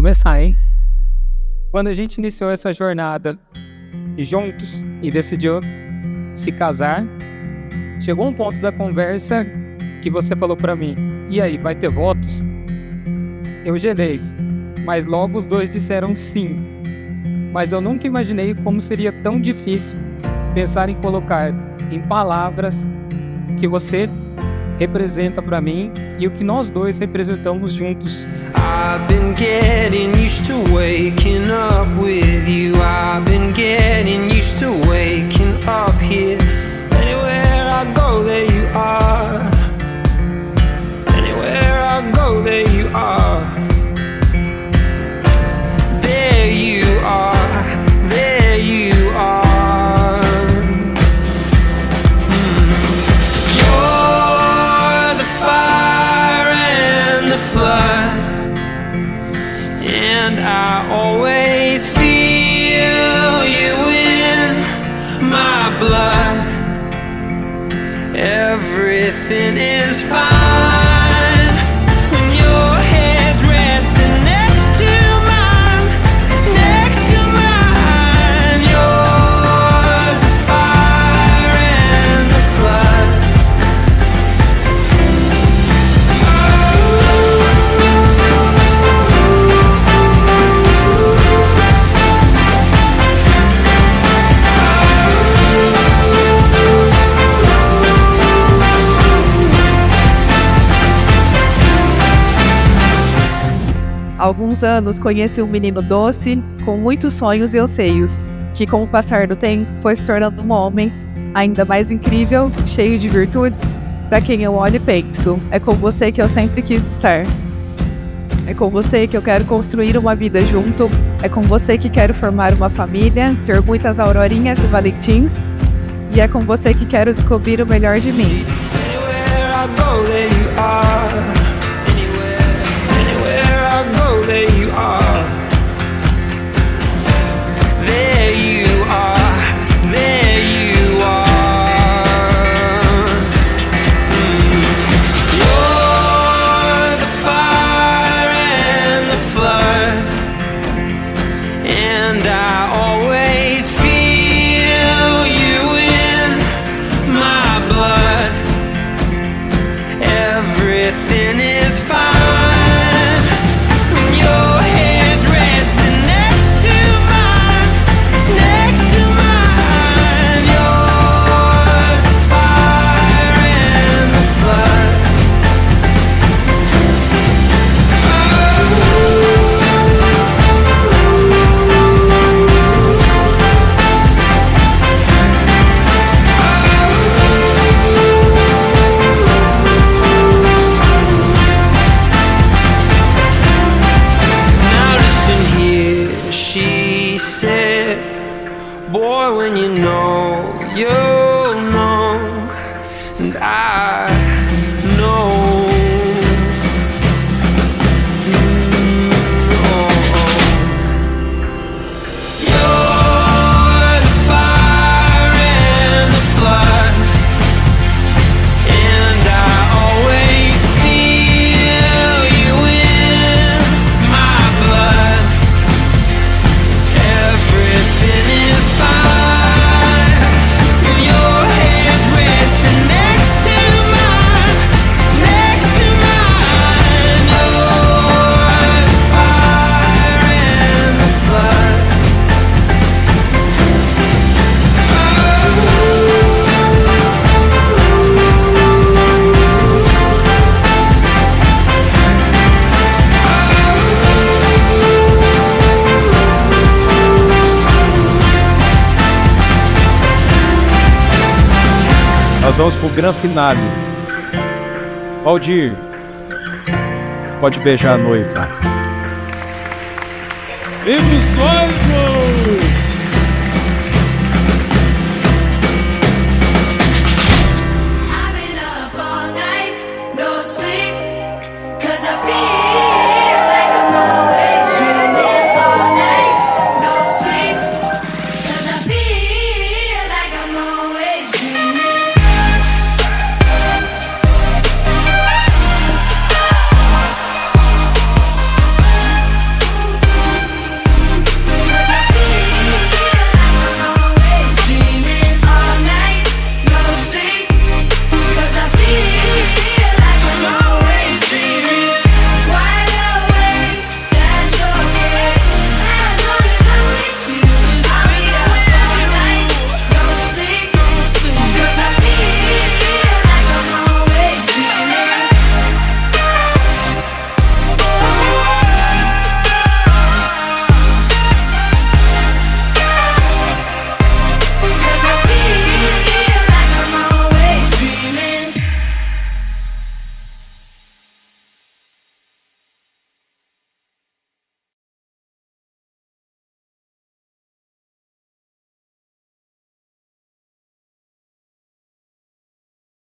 começar, hein? Quando a gente iniciou essa jornada juntos e decidiu se casar, chegou um ponto da conversa que você falou pra mim: e aí, vai ter votos? Eu gelei, mas logo os dois disseram sim. Mas eu nunca imaginei como seria tão difícil pensar em colocar em palavras que você representa pra mim e o que nós dois representamos juntos. I've been getting used to waking up with you. I've been getting used to waking up here. Anywhere I go, there you are. Anywhere I go, there you are. There you are. There you are. You're the fire and the flood, and I always feel you in my blood. Everything is fine when your head's resting next to mine, next to mine. You're the fire and the flood. Há alguns anos conheci um menino doce, com muitos sonhos e anseios, que com o passar do tempo foi se tornando um homem ainda mais incrível, cheio de virtudes, para quem eu olho e penso: é com você que eu sempre quis estar. É com você que eu quero construir uma vida junto, é com você que quero formar uma família, ter muitas aurorinhas e valentins, e é com você que quero descobrir o melhor de mim. Anywhere I go, there you are. Anywhere I go, there you are. There you are. There you are. You're the fire and the flood, and I always feel you in my blood. Everything is fine. Boy, when you know, you'll know, and I know. You're the fire and the flood, and I always feel you in my blood. Everything is fine. Your head's resting next to mine, next to mine. You're the fire and the flood. Nós vamos pro gran finale. Valdir, pode beijar a noiva. E os noivos! I've been up all night, no sleep, 'cause I feel